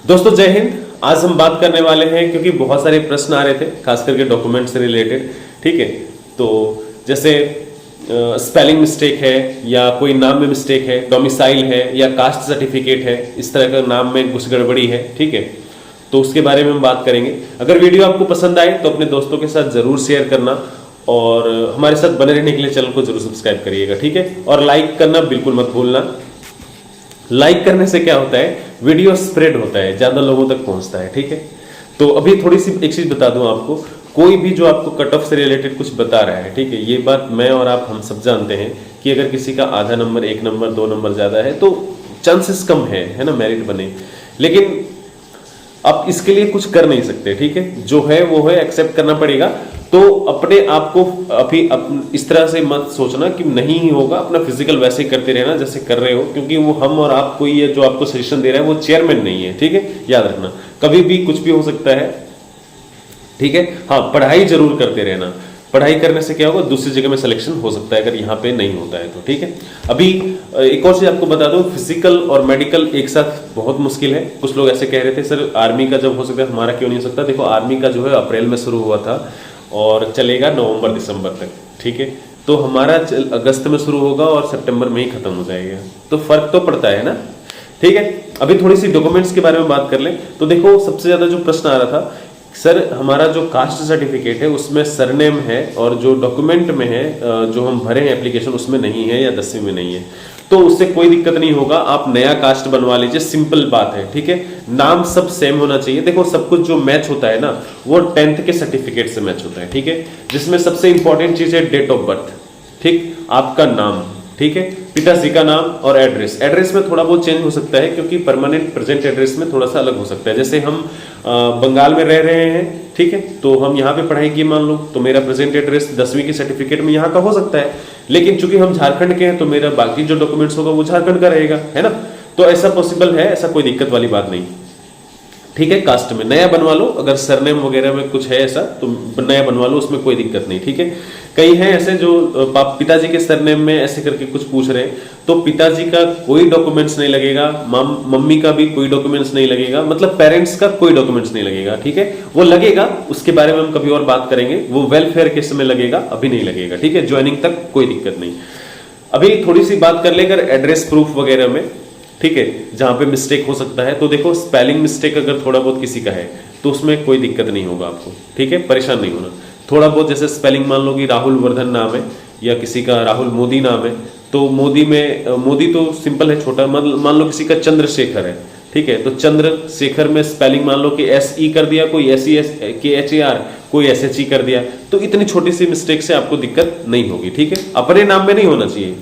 दोस्तों जय हिंद। आज हम बात करने वाले हैं क्योंकि बहुत सारे प्रश्न आ रहे थे खास करके डॉक्यूमेंट से रिलेटेड। ठीक है, तो जैसे स्पेलिंग मिस्टेक है या कोई नाम में मिस्टेक है, डोमिसाइल है या कास्ट सर्टिफिकेट है, इस तरह का नाम में कुछ गड़बड़ी है। ठीक है, तो उसके बारे में हम बात करेंगे। अगर वीडियो आपको पसंद आए तो अपने दोस्तों के साथ जरूर शेयर करना और हमारे साथ बने रहने के लिए चैनल को जरूर सब्सक्राइब करिएगा। ठीक है, और लाइक करना बिल्कुल मत भूलना। लाइक करने से क्या होता है, वीडियो स्प्रेड होता है, ज्यादा लोगों तक पहुंचता है। ठीक है, तो अभी थोड़ी सी एक चीज बता दूं आपको, कोई भी जो आपको कट ऑफ से रिलेटेड कुछ बता रहा है, ठीक है, ये बात मैं और आप हम सब जानते हैं कि अगर किसी का आधा नंबर, 1 नंबर, 2 नंबर ज्यादा है तो चांसेस कम है ना, मेरिट बने। लेकिन आप इसके लिए कुछ कर नहीं सकते। ठीक है, जो है वो है, एक्सेप्ट करना पड़ेगा। तो अपने आप को अभी इस तरह से मत सोचना कि नहीं ही होगा, अपना फिजिकल वैसे ही करते रहना जैसे कर रहे हो, क्योंकि वो हम और आप, कोई ये जो आपको सजेशन दे रहा है वो चेयरमैन नहीं है। ठीक है, याद रखना, कभी भी कुछ भी हो सकता है। ठीक है, हाँ, पढ़ाई जरूर करते रहना। पढ़ाई करने से क्या होगा, दूसरी जगह में सिलेक्शन हो सकता है अगर यहाँ पे नहीं होता है तो। ठीक है, अभी एक और चीज आपको बता दूं, फिजिकल और मेडिकल एक साथ बहुत मुश्किल है। कुछ लोग ऐसे कह रहे थे सर आर्मी का जब हो सकता है हमारा क्यों नहीं हो सकता। देखो, आर्मी का जो है अप्रैल में शुरू हुआ था और चलेगा नवंबर दिसंबर तक। ठीक है, तो हमारा अगस्त में शुरू होगा और सितंबर में ही खत्म हो जाएगा, तो फर्क तो पड़ता है ना। ठीक है, अभी थोड़ी सी डॉक्यूमेंट्स के बारे में बात कर लें तो देखो, सबसे ज्यादा जो प्रश्न आ रहा था, सर हमारा जो कास्ट सर्टिफिकेट है उसमें सरनेम है और जो डॉक्यूमेंट में है, जो हम भरे हैं एप्लीकेशन, उसमें नहीं है या 10वीं में नहीं है, तो उससे कोई दिक्कत नहीं होगा। आप नया कास्ट बनवा लीजिए, सिंपल बात है। ठीक है, नाम सब सेम होना चाहिए। देखो, सब कुछ जो मैच होता है ना, वो 10th के सर्टिफिकेट से मैच होता है। ठीक है, जिसमें सबसे इंपॉर्टेंट चीज है डेट ऑफ बर्थ। ठीक, आपका नाम, ठीक है, पिताजी का नाम और एड्रेस। एड्रेस में थोड़ा बहुत चेंज हो सकता है क्योंकि परमानेंट प्रेजेंट एड्रेस में थोड़ा सा अलग हो सकता है। जैसे हम बंगाल में रह रहे हैं, ठीक है, तो हम यहाँ पे पढ़ाई की मान लो, तो मेरा प्रेजेंट एड्रेस 10वीं की सर्टिफिकेट में यहाँ का हो सकता है। लेकिन चूंकि हम झारखंड के हैं तो मेरा बाकी जो डॉक्यूमेंट्स होगा वो झारखंड का रहेगा, है ना। तो ऐसा पॉसिबल है, ऐसा कोई दिक्कत वाली बात नहीं। ठीक है, कास्ट में नया बनवा लो, अगर सरनेम वगैरह में कुछ है ऐसा तो नया बनवा लो, उसमें कोई दिक्कत नहीं। ठीक है, कई हैं ऐसे जो पिताजी के सरनेम में ऐसे करके कुछ पूछ रहे हैं, तो पिताजी का कोई डॉक्यूमेंट्स नहीं लगेगा, मम्मी का भी कोई डॉक्यूमेंट्स नहीं लगेगा, मतलब पेरेंट्स का कोई डॉक्यूमेंट्स नहीं लगेगा। ठीक है, वो लगेगा, उसके बारे में हम कभी और बात करेंगे, वो वेलफेयर के समय लगेगा, अभी नहीं लगेगा। ठीक है, ज्वाइनिंग तक कोई दिक्कत नहीं। अभी थोड़ी सी बात कर लेकर एड्रेस प्रूफ वगैरह में, ठीक है, जहां पे मिस्टेक हो सकता है, तो देखो स्पेलिंग मिस्टेक अगर थोड़ा बहुत किसी का है तो उसमें कोई दिक्कत नहीं होगा आपको। ठीक है, परेशान नहीं होना। थोड़ा बहुत जैसे स्पेलिंग मान लो कि राहुल वर्धन नाम है या किसी का राहुल मोदी नाम है, तो मोदी में मोदी तो सिंपल है, छोटा। मान लो किसी का चंद्रशेखर है, ठीक है, तो चंद्रशेखर में स्पेलिंग मान लो कि SE कर दिया, कोई SEHAR, कोई SHE कर दिया, तो इतनी छोटी सी मिस्टेक से आपको दिक्कत नहीं होगी। ठीक है, अपने नाम में नहीं होना चाहिए।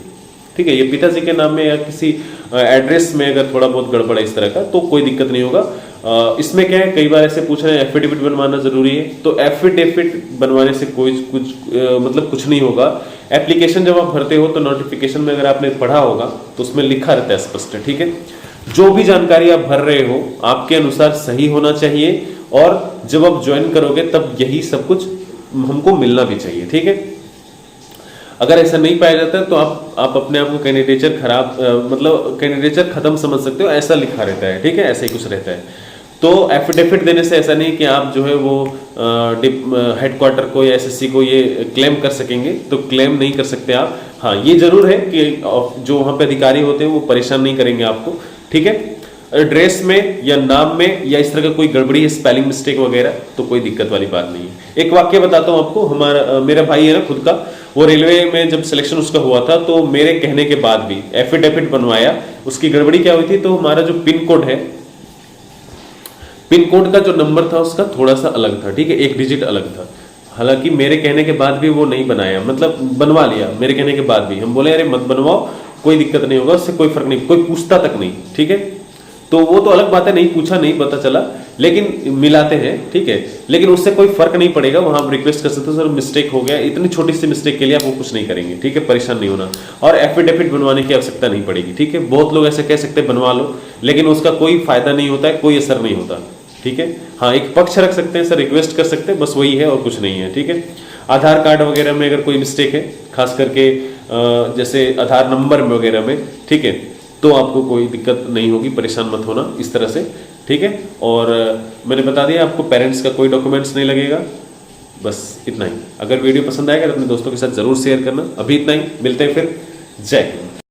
ठीक है, ये पिताजी के नाम में या किसी एड्रेस में अगर थोड़ा बहुत गड़बड़ है इस तरह का, तो कोई दिक्कत नहीं होगा। इसमें क्या है, कई बार ऐसे पूछ रहे हैं एफिडेविट बनवाना जरूरी है, तो एफिडेविट बनवाने से कोई मतलब कुछ नहीं होगा। एप्लीकेशन जब आप भरते हो तो नोटिफिकेशन में अगर आपने पढ़ा होगा तो उसमें लिखा रहता है स्पष्ट। ठीक है, जो भी जानकारी आप भर रहे हो आपके अनुसार सही होना चाहिए, और जब आप ज्वाइन करोगे तब यही सब कुछ हमको मिलना भी चाहिए। ठीक है, अगर ऐसा नहीं पाया जाता है तो आप अपने आप को कैंडिडेचर खराब, मतलब कैंडिडेचर खत्म समझ सकते हो, ऐसा लिखा रहता है। ठीक है, ऐसे ही कुछ रहता है। तो एफिडेविट देने से ऐसा नहीं कि आप जो है वो हेडक्वार्टर को या SSC को ये क्लेम कर सकेंगे, तो क्लेम नहीं कर सकते आप। हाँ, ये जरूर है कि जो वहां पे अधिकारी होते हैं वो परेशान नहीं करेंगे आपको। ठीक है, एड्रेस में या नाम में या इस तरह का कोई गड़बड़ी है, स्पेलिंग मिस्टेक वगैरह, तो कोई दिक्कत वाली बात नहीं है। एक वाक्य बताता हूं आपको, मेरा भाई है ना खुद का, वो रेलवे में जब सिलेक्शन उसका हुआ था तो मेरे कहने के बाद भी एफिडेविट बनवाया। उसकी गड़बड़ी क्या हुई थी, तो हमारा जो पिन कोड है, पिन कोड का जो नंबर था उसका थोड़ा सा अलग था। ठीक है, 1 डिजिट अलग था। हालांकि मेरे कहने के बाद भी वो नहीं बनाया, मतलब बनवा लिया मेरे कहने के बाद भी। हम बोले अरे मत बनवाओ, कोई दिक्कत नहीं होगा, उससे कोई फर्क नहीं, कोई पूछता तक नहीं। ठीक है, तो वो तो अलग बात है, नहीं पूछा, नहीं पता चला, लेकिन मिलाते हैं। ठीक है, लेकिन उससे कोई फर्क नहीं पड़ेगा। वहां आप रिक्वेस्ट कर सकते हो सर मिस्टेक हो गया, इतनी छोटी सी मिस्टेक के लिए आप वो कुछ नहीं करेंगे। ठीक है, परेशान नहीं होना, और एफिडेविट बनवाने की आवश्यकता नहीं पड़ेगी। ठीक है, बहुत लोग ऐसे कह सकते हैं बनवा लो, लेकिन उसका कोई फायदा नहीं होता है, कोई असर नहीं होता। ठीक है, हाँ, एक पक्ष रख सकते हैं सर, रिक्वेस्ट कर सकते हैं, बस वही है और कुछ नहीं है। ठीक है, आधार कार्ड वगैरह में अगर कोई मिस्टेक है, खास करके जैसे आधार नंबर वगैरह में, ठीक है, तो आपको कोई दिक्कत नहीं होगी, परेशान मत होना इस तरह से। ठीक है। और मैंने बता दिया आपको पेरेंट्स का कोई डॉक्यूमेंट्स नहीं लगेगा, बस इतना ही। अगर वीडियो पसंद आएगा तो अपने दोस्तों के साथ जरूर शेयर करना। अभी इतना ही, मिलते हैं फिर। जय हिंद।